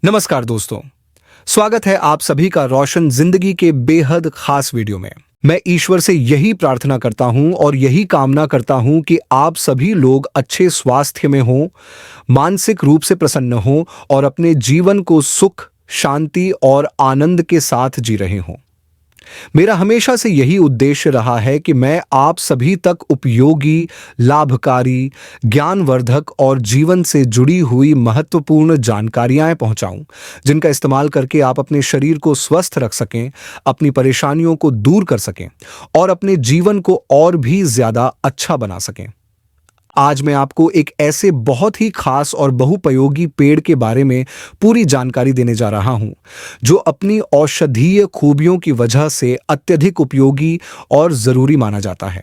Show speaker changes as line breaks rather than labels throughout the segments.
नमस्कार दोस्तों, स्वागत है आप सभी का रोशन जिंदगी के बेहद खास वीडियो में। मैं ईश्वर से यही प्रार्थना करता हूं और यही कामना करता हूं कि आप सभी लोग अच्छे स्वास्थ्य में हों, मानसिक रूप से प्रसन्न हों और अपने जीवन को सुख, शांति और आनंद के साथ जी रहे हों। मेरा हमेशा से यही उद्देश्य रहा है कि मैं आप सभी तक उपयोगी, लाभकारी, ज्ञानवर्धक और जीवन से जुड़ी हुई महत्वपूर्ण जानकारियां पहुंचाऊं, जिनका इस्तेमाल करके आप अपने शरीर को स्वस्थ रख सकें, अपनी परेशानियों को दूर कर सकें और अपने जीवन को और भी ज्यादा अच्छा बना सकें। आज मैं आपको एक ऐसे बहुत ही खास और बहुपयोगी पेड़ के बारे में पूरी जानकारी देने जा रहा हूं, जो अपनी औषधीय खूबियों की वजह से अत्यधिक उपयोगी और जरूरी माना जाता है।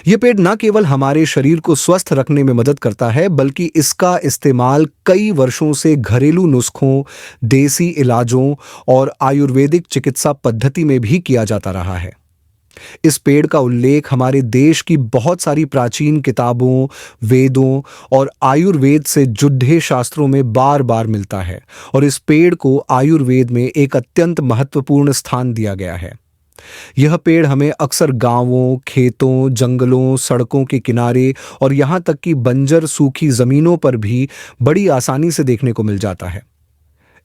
यह पेड़ न केवल हमारे शरीर को स्वस्थ रखने में मदद करता है, बल्कि इसका इस्तेमाल कई वर्षों से घरेलू नुस्खों, देसी इलाजों और आयुर्वेदिक चिकित्सा पद्धति में भी किया जाता रहा है। इस पेड़ का उल्लेख हमारे देश की बहुत सारी प्राचीन किताबों, वेदों और आयुर्वेद से जुड़े शास्त्रों में बार बार मिलता है और इस पेड़ को आयुर्वेद में एक अत्यंत महत्वपूर्ण स्थान दिया गया है। यह पेड़ हमें अक्सर गांवों, खेतों, जंगलों, सड़कों के किनारे और यहाँ तक कि बंजर सूखी जमीनों पर भी बड़ी आसानी से देखने को मिल जाता है।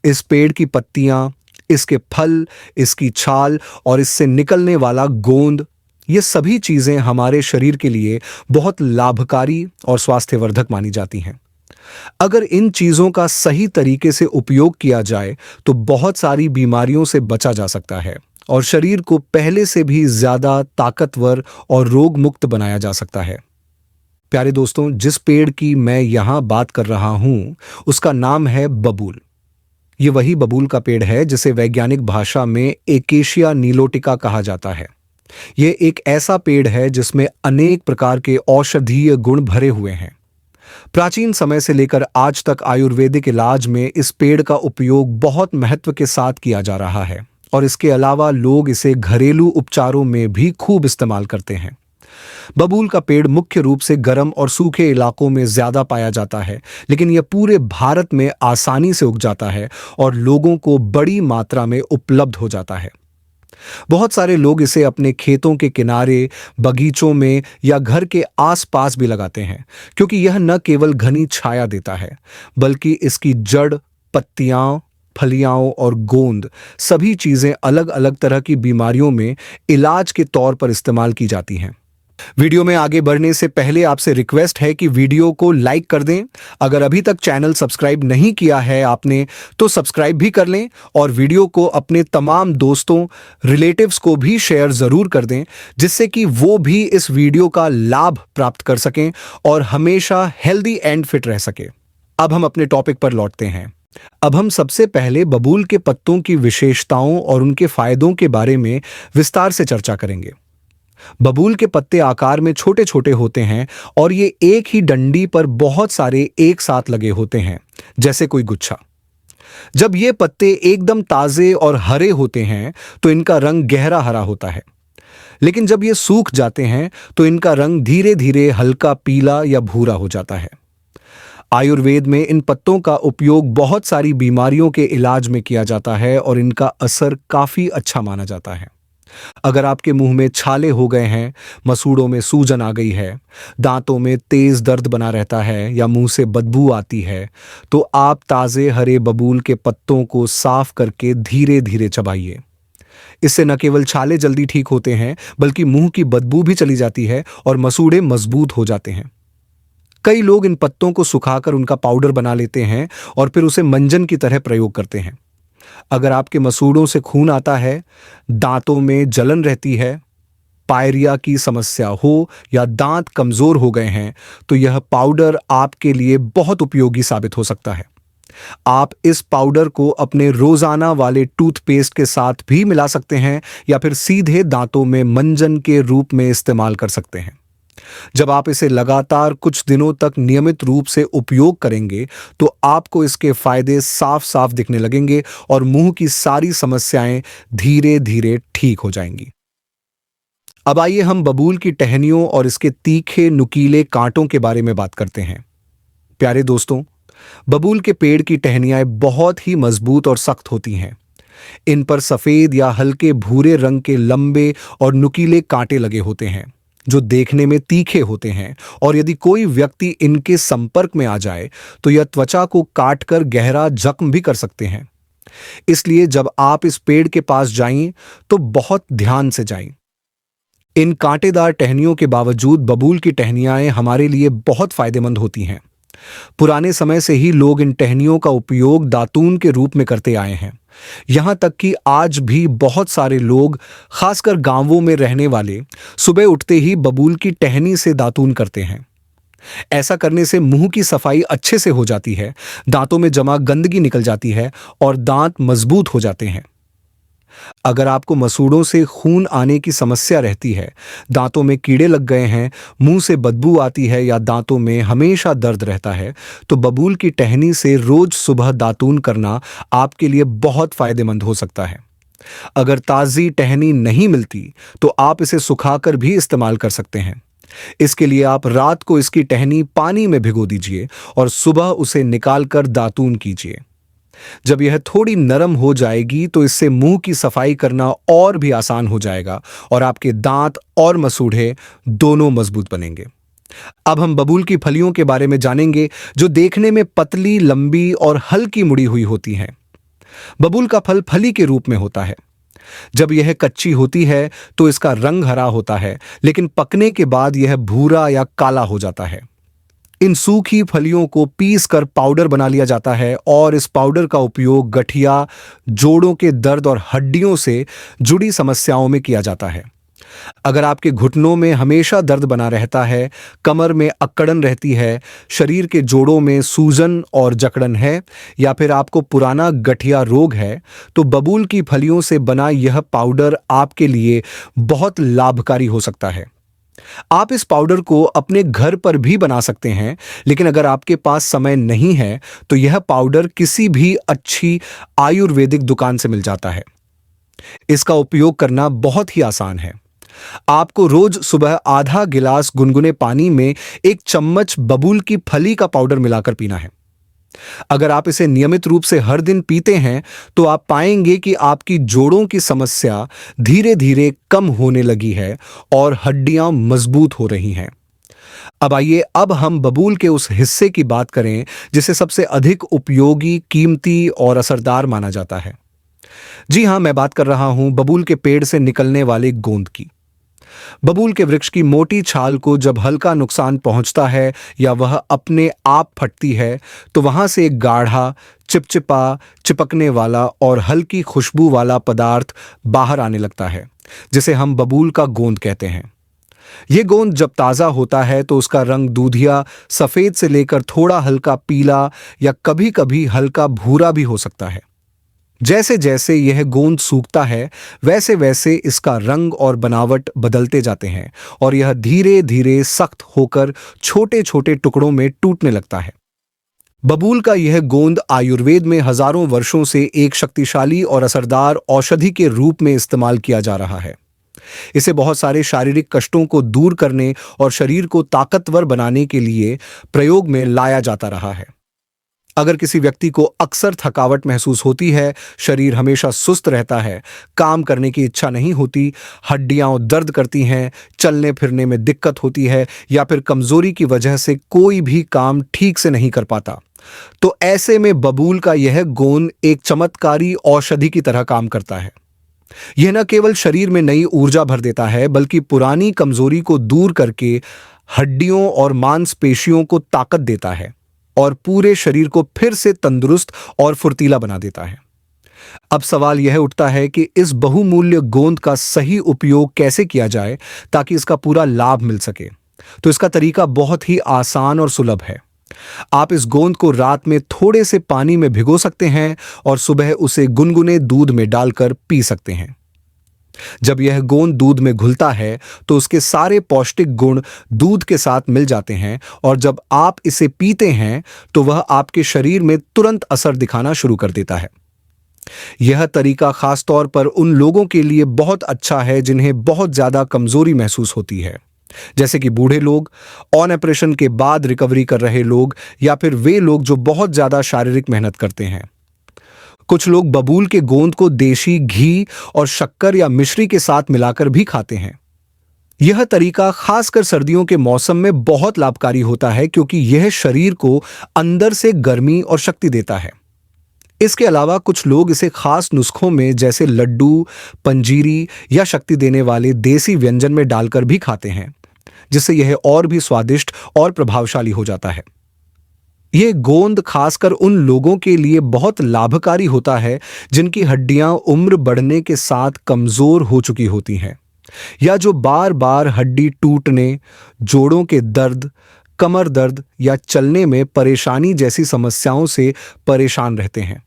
इस पेड़ की पत्तियां, इसके फल, इसकी छाल और इससे निकलने वाला गोंद, ये सभी चीजें हमारे शरीर के लिए बहुत लाभकारी और स्वास्थ्यवर्धक मानी जाती हैं। अगर इन चीजों का सही तरीके से उपयोग किया जाए तो बहुत सारी बीमारियों से बचा जा सकता है और शरीर को पहले से भी ज्यादा ताकतवर और रोग मुक्त बनाया जा सकता है। प्यारे दोस्तों, जिस पेड़ की मैं यहां बात कर रहा हूं, उसका नाम है बबूल। ये वही बबूल का पेड़ है जिसे वैज्ञानिक भाषा में एकेशिया नीलोटिका कहा जाता है। ये एक ऐसा पेड़ है जिसमें अनेक प्रकार के औषधीय गुण भरे हुए हैं। प्राचीन समय से लेकर आज तक आयुर्वेदिक इलाज में इस पेड़ का उपयोग बहुत महत्व के साथ किया जा रहा है और इसके अलावा लोग इसे घरेलू उपचारों में भी खूब इस्तेमाल करते हैं। बबूल का पेड़ मुख्य रूप से गर्म और सूखे इलाकों में ज्यादा पाया जाता है, लेकिन यह पूरे भारत में आसानी से उग जाता है और लोगों को बड़ी मात्रा में उपलब्ध हो जाता है। बहुत सारे लोग इसे अपने खेतों के किनारे, बगीचों में या घर के आसपास भी लगाते हैं, क्योंकि यह न केवल घनी छाया देता है, बल्कि इसकी जड़, पत्तियां, फलियां और गोंद सभी चीजें अलग अलग तरह की बीमारियों में इलाज के तौर पर इस्तेमाल की जाती हैं। वीडियो में आगे बढ़ने से पहले आपसे रिक्वेस्ट है कि वीडियो को लाइक कर दें। अगर अभी तक चैनल सब्सक्राइब नहीं किया है आपने तो सब्सक्राइब भी कर लें और वीडियो को अपने तमाम दोस्तों, रिलेटिव्स को भी शेयर जरूर कर दें, जिससे कि वो भी इस वीडियो का लाभ प्राप्त कर सकें और हमेशा हेल्दी एंड फिट रह सके। अब हम अपने टॉपिक पर लौटते हैं। अब हम सबसे पहले बबूल के पत्तों की विशेषताओं और उनके फायदों के बारे में विस्तार से चर्चा करेंगे। बबूल के पत्ते आकार में छोटे छोटे होते हैं और ये एक ही डंडी पर बहुत सारे एक साथ लगे होते हैं, जैसे कोई गुच्छा। जब ये पत्ते एकदम ताजे और हरे होते हैं तो इनका रंग गहरा हरा होता है, लेकिन जब ये सूख जाते हैं तो इनका रंग धीरे धीरे हल्का पीला या भूरा हो जाता है। आयुर्वेद में इन पत्तों का उपयोग बहुत सारी बीमारियों के इलाज में किया जाता है और इनका असर काफी अच्छा माना जाता है। अगर आपके मुंह में छाले हो गए हैं, मसूड़ों में सूजन आ गई है, दांतों में तेज दर्द बना रहता है या मुंह से बदबू आती है, तो आप ताजे हरे बबूल के पत्तों को साफ करके धीरे धीरे चबाइए। इससे न केवल छाले जल्दी ठीक होते हैं, बल्कि मुंह की बदबू भी चली जाती है और मसूड़े मजबूत हो जाते हैं। कई लोग इन पत्तों को सुखाकर उनका पाउडर बना लेते हैं और फिर उसे मंजन की तरह प्रयोग करते हैं। अगर आपके मसूड़ों से खून आता है, दांतों में जलन रहती है, पायरिया की समस्या हो या दांत कमजोर हो गए हैं, तो यह पाउडर आपके लिए बहुत उपयोगी साबित हो सकता है। आप इस पाउडर को अपने रोजाना वाले टूथपेस्ट के साथ भी मिला सकते हैं या फिर सीधे दांतों में मंजन के रूप में इस्तेमाल कर सकते हैं। जब आप इसे लगातार कुछ दिनों तक नियमित रूप से उपयोग करेंगे तो आपको इसके फायदे साफ साफ दिखने लगेंगे और मुंह की सारी समस्याएं धीरे धीरे ठीक हो जाएंगी। अब आइए हम बबूल की टहनियों और इसके तीखे नुकीले कांटों के बारे में बात करते हैं। प्यारे दोस्तों, बबूल के पेड़ की टहनियाँ बहुत ही मजबूत और सख्त होती हैं। इन पर सफेद या हल्के भूरे रंग के लंबे और नुकीले कांटे लगे होते हैं, जो देखने में तीखे होते हैं, और यदि कोई व्यक्ति इनके संपर्क में आ जाए तो यह त्वचा को काटकर गहरा जख्म भी कर सकते हैं। इसलिए जब आप इस पेड़ के पास जाएं तो बहुत ध्यान से जाएं। इन कांटेदार टहनियों के बावजूद बबूल की टहनियाँ हमारे लिए बहुत फायदेमंद होती हैं। पुराने समय से ही लोग इन टहनियों का उपयोग दातून के रूप में करते आए हैं। यहां तक कि आज भी बहुत सारे लोग, खासकर गांवों में रहने वाले, सुबह उठते ही बबूल की टहनी से दातून करते हैं। ऐसा करने से मुंह की सफाई अच्छे से हो जाती है, दांतों में जमा गंदगी निकल जाती है और दांत मजबूत हो जाते हैं। अगर आपको मसूड़ों से खून आने की समस्या रहती है, दांतों में कीड़े लग गए हैं, मुंह से बदबू आती है या दांतों में हमेशा दर्द रहता है, तो बबूल की टहनी से रोज सुबह दातून करना आपके लिए बहुत फायदेमंद हो सकता है। अगर ताज़ी टहनी नहीं मिलती तो आप इसे सुखाकर भी इस्तेमाल कर सकते हैं। इसके लिए आप रात को इसकी टहनी पानी में भिगो दीजिए और सुबह उसे निकालकर दातून कीजिए। जब यह थोड़ी नरम हो जाएगी तो इससे मुंह की सफाई करना और भी आसान हो जाएगा और आपके दांत और मसूड़े दोनों मजबूत बनेंगे। अब हम बबूल की फलियों के बारे में जानेंगे, जो देखने में पतली, लंबी और हल्की मुड़ी हुई होती हैं। बबूल का फल फली के रूप में होता है। जब यह कच्ची होती है तो इसका रंग हरा होता है, लेकिन पकने के बाद यह भूरा या काला हो जाता है। इन सूखी फलियों को पीस कर पाउडर बना लिया जाता है और इस पाउडर का उपयोग गठिया, जोड़ों के दर्द और हड्डियों से जुड़ी समस्याओं में किया जाता है। अगर आपके घुटनों में हमेशा दर्द बना रहता है, कमर में अकड़न रहती है, शरीर के जोड़ों में सूजन और जकड़न है, या फिर आपको पुराना गठिया रोग है, तो बबूल की फलियों से बना यह पाउडर आपके लिए बहुत लाभकारी हो सकता है। आप इस पाउडर को अपने घर पर भी बना सकते हैं, लेकिन अगर आपके पास समय नहीं है तो यह पाउडर किसी भी अच्छी आयुर्वेदिक दुकान से मिल जाता है। इसका उपयोग करना बहुत ही आसान है। आपको रोज सुबह आधा गिलास गुनगुने पानी में 1 चम्मच बबूल की फली का पाउडर मिलाकर पीना है। अगर आप इसे नियमित रूप से हर दिन पीते हैं तो आप पाएंगे कि आपकी जोड़ों की समस्या धीरे धीरे कम होने लगी है और हड्डियां मजबूत हो रही हैं। अब आइए, अब हम बबूल के उस हिस्से की बात करें जिसे सबसे अधिक उपयोगी, कीमती और असरदार माना जाता है। जी हां, मैं बात कर रहा हूं बबूल के पेड़ से निकलने वाले गोंद की। बबूल के वृक्ष की मोटी छाल को जब हल्का नुकसान पहुंचता है या वह अपने आप फटती है, तो वहां से एक गाढ़ा, चिपचिपा, चिपकने वाला और हल्की खुशबू वाला पदार्थ बाहर आने लगता है, जिसे हम बबूल का गोंद कहते हैं। यह गोंद जब ताज़ा होता है तो उसका रंग दूधिया सफ़ेद से लेकर थोड़ा हल्का पीला या कभी-कभी हल्का भूरा भी हो सकता है। जैसे जैसे यह गोंद सूखता है, वैसे वैसे इसका रंग और बनावट बदलते जाते हैं और यह धीरे धीरे सख्त होकर छोटे छोटे टुकड़ों में टूटने लगता है। बबूल का यह गोंद आयुर्वेद में हजारों वर्षों से एक शक्तिशाली और असरदार औषधि के रूप में इस्तेमाल किया जा रहा है। इसे बहुत सारे शारीरिक कष्टों को दूर करने और शरीर को ताकतवर बनाने के लिए प्रयोग में लाया जाता रहा है। अगर किसी व्यक्ति को अक्सर थकावट महसूस होती है, शरीर हमेशा सुस्त रहता है, काम करने की इच्छा नहीं होती, हड्डियां दर्द करती हैं, चलने फिरने में दिक्कत होती है या फिर कमजोरी की वजह से कोई भी काम ठीक से नहीं कर पाता, तो ऐसे में बबूल का यह गोंद एक चमत्कारी औषधि की तरह काम करता है। यह न केवल शरीर में नई ऊर्जा भर देता है, बल्कि पुरानी कमजोरी को दूर करके हड्डियों और मांसपेशियों को ताकत देता है और पूरे शरीर को फिर से तंदुरुस्त और फुर्तीला बना देता है। अब सवाल यह उठता है कि इस बहुमूल्य गोंद का सही उपयोग कैसे किया जाए ताकि इसका पूरा लाभ मिल सके। तो इसका तरीका बहुत ही आसान और सुलभ है। आप इस गोंद को रात में थोड़े से पानी में भिगो सकते हैं और सुबह उसे गुनगुने दूध में डालकर पी सकते हैं। जब यह गोंद दूध में घुलता है तो उसके सारे पौष्टिक गुण दूध के साथ मिल जाते हैं और जब आप इसे पीते हैं तो वह आपके शरीर में तुरंत असर दिखाना शुरू कर देता है। यह तरीका खास तौर पर उन लोगों के लिए बहुत अच्छा है जिन्हें बहुत ज्यादा कमजोरी महसूस होती है जैसे कि बूढ़े लोग, ऑन ऑपरेशन के बाद रिकवरी कर रहे लोग, या फिर वे लोग जो बहुत ज्यादा शारीरिक मेहनत करते हैं। कुछ लोग बबूल के गोंद को देशी घी और शक्कर या मिश्री के साथ मिलाकर भी खाते हैं। यह तरीका खासकर सर्दियों के मौसम में बहुत लाभकारी होता है, क्योंकि यह शरीर को अंदर से गर्मी और शक्ति देता है। इसके अलावा कुछ लोग इसे खास नुस्खों में जैसे लड्डू, पंजीरी या शक्ति देने वाले देसी व्यंजन में डालकर भी खाते हैं, जिससे यह और भी स्वादिष्ट और प्रभावशाली हो जाता है। यह गोंद खासकर उन लोगों के लिए बहुत लाभकारी होता है जिनकी हड्डियां उम्र बढ़ने के साथ कमजोर हो चुकी होती हैं, या जो बार बार हड्डी टूटने, जोड़ों के दर्द, कमर दर्द या चलने में परेशानी जैसी समस्याओं से परेशान रहते हैं।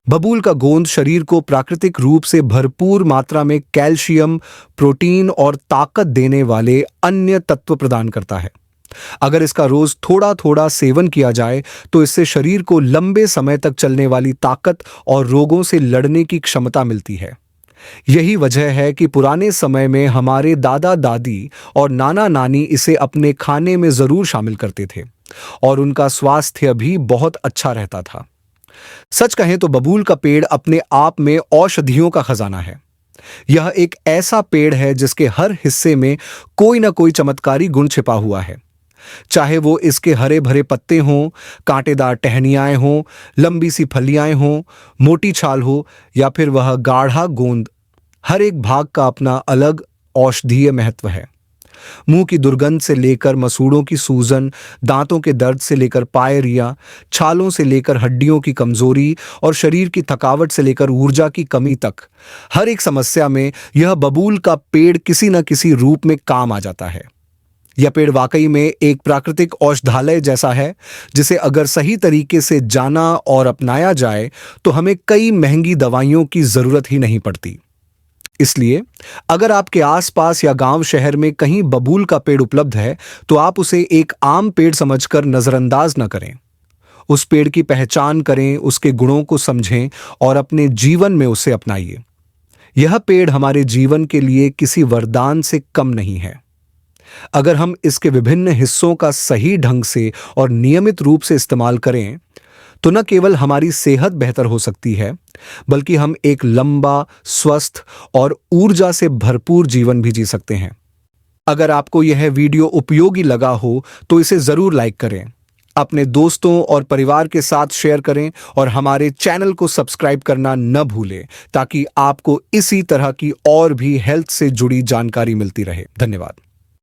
बबूल का गोंद शरीर को प्राकृतिक रूप से भरपूर मात्रा में कैल्शियम, प्रोटीन और ताकत देने वाले अन्य तत्व प्रदान करता है। अगर इसका रोज थोड़ा थोड़ा सेवन किया जाए तो इससे शरीर को लंबे समय तक चलने वाली ताकत और रोगों से लड़ने की क्षमता मिलती है। यही वजह है कि पुराने समय में हमारे दादा दादी और नाना नानी इसे अपने खाने में जरूर शामिल करते थे और उनका स्वास्थ्य भी बहुत अच्छा रहता था। सच कहें तो बबूल का पेड़ अपने आप में औषधियों का खजाना है। यह एक ऐसा पेड़ है जिसके हर हिस्से में कोई ना कोई चमत्कारी गुण छिपा हुआ है। चाहे वो इसके हरे भरे पत्ते हों, कांटेदार टहनियाएं हों, लंबी सी फलियां हों, मोटी छाल हो या फिर वह गाढ़ा गोंद, हर एक भाग का अपना अलग औषधीय महत्व है। मुंह की दुर्गंध से लेकर मसूड़ों की सूजन, दांतों के दर्द से लेकर पायरिया, छालों से लेकर हड्डियों की कमजोरी और शरीर की थकावट से लेकर ऊर्जा की कमी तक, हर एक समस्या में यह बबूल का पेड़ किसी न किसी रूप में काम आ जाता है। यह पेड़ वाकई में एक प्राकृतिक औषधालय जैसा है, जिसे अगर सही तरीके से जाना और अपनाया जाए तो हमें कई महंगी दवाइयों की जरूरत ही नहीं पड़ती। इसलिए अगर आपके आसपास या गांव शहर में कहीं बबूल का पेड़ उपलब्ध है तो आप उसे एक आम पेड़ समझकर नजरअंदाज न करें। उस पेड़ की पहचान करें, उसके गुणों को समझें और अपने जीवन में उसे अपनाइए। यह पेड़ हमारे जीवन के लिए किसी वरदान से कम नहीं है। अगर हम इसके विभिन्न हिस्सों का सही ढंग से और नियमित रूप से इस्तेमाल करें तो न केवल हमारी सेहत बेहतर हो सकती है, बल्कि हम एक लंबा, स्वस्थ और ऊर्जा से भरपूर जीवन भी जी सकते हैं। अगर आपको यह वीडियो उपयोगी लगा हो तो इसे जरूर लाइक करें, अपने दोस्तों और परिवार के साथ शेयर करें और हमारे चैनल को सब्सक्राइब करना न भूलें, ताकि आपको इसी तरह की और भी हेल्थ से जुड़ी जानकारी मिलती रहे। धन्यवाद।